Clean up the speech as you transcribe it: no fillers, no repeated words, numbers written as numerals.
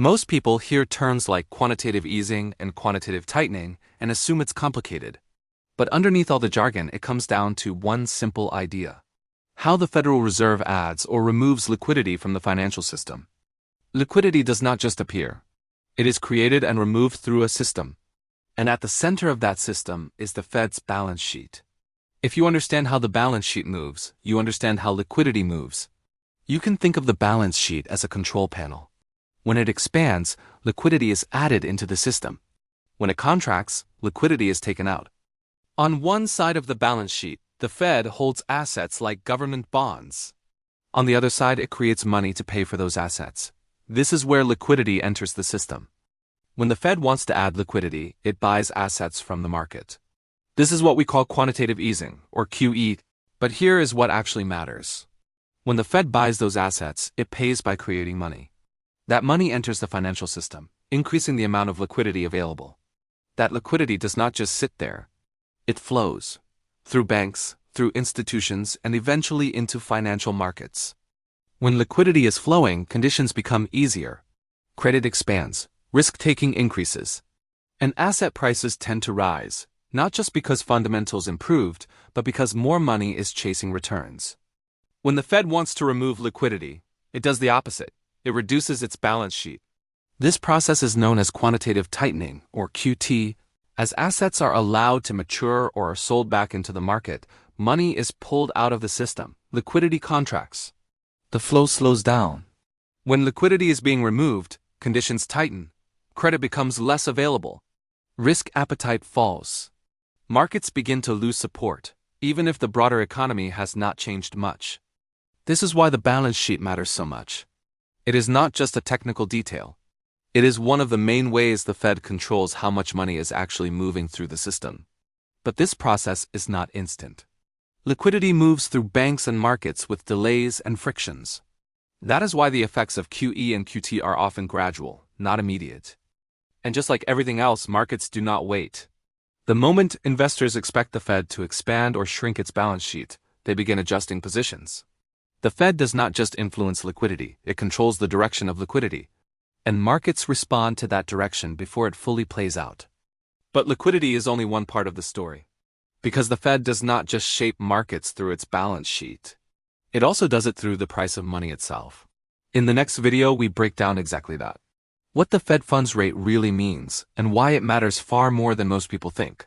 Most people hear terms like quantitative easing and quantitative tightening and assume it's complicated. But underneath all the jargon, it comes down to one simple idea: how the Federal Reserve adds or removes liquidity from the financial system. Liquidity does not just appear. It is created and removed through a system. And at the center of that system is the Fed's balance sheet. If you understand how the balance sheet moves, you understand how liquidity moves. You can think of the balance sheet as a control panel. When it expands, liquidity is added into the system. When it contracts, liquidity is taken out. On one side of the balance sheet, the Fed holds assets like government bonds. On the other side, it creates money to pay for those assets. This is where liquidity enters the system. When the Fed wants to add liquidity, it buys assets from the market. This is what we call quantitative easing, or QE. But here is what actually matters. When the Fed buys those assets, it pays by creating money. That money enters the financial system, increasing the amount of liquidity available. That liquidity does not just sit there. It flows through banks, through institutions, and eventually into financial markets. When liquidity is flowing, conditions become easier. Credit expands, risk-taking increases, and asset prices tend to rise, not just because fundamentals improved, but because more money is chasing returns. When the Fed wants to remove liquidity, it does the opposite. It reduces its balance sheet. This process is known as quantitative tightening, or QT. As assets are allowed to mature or are sold back into the market, money is pulled out of the system. Liquidity contracts. The flow slows down. When liquidity is being removed, conditions tighten. Credit becomes less available. Risk appetite falls. Markets begin to lose support, even if the broader economy has not changed much. This is why the balance sheet matters so much. It is not just a technical detail. It is one of the main ways the Fed controls how much money is actually moving through the system. But this process is not instant. Liquidity moves through banks and markets with delays and frictions. That is why the effects of QE and QT are often gradual, not immediate. And just like everything else, markets do not wait. The moment investors expect the Fed to expand or shrink its balance sheet, they begin adjusting positions. The Fed does not just influence liquidity, it controls the direction of liquidity. And markets respond to that direction before it fully plays out. But liquidity is only one part of the story. Because the Fed does not just shape markets through its balance sheet. It also does it through the price of money itself. In the next video, we break down exactly that. What the Fed funds rate really means, and why it matters far more than most people think.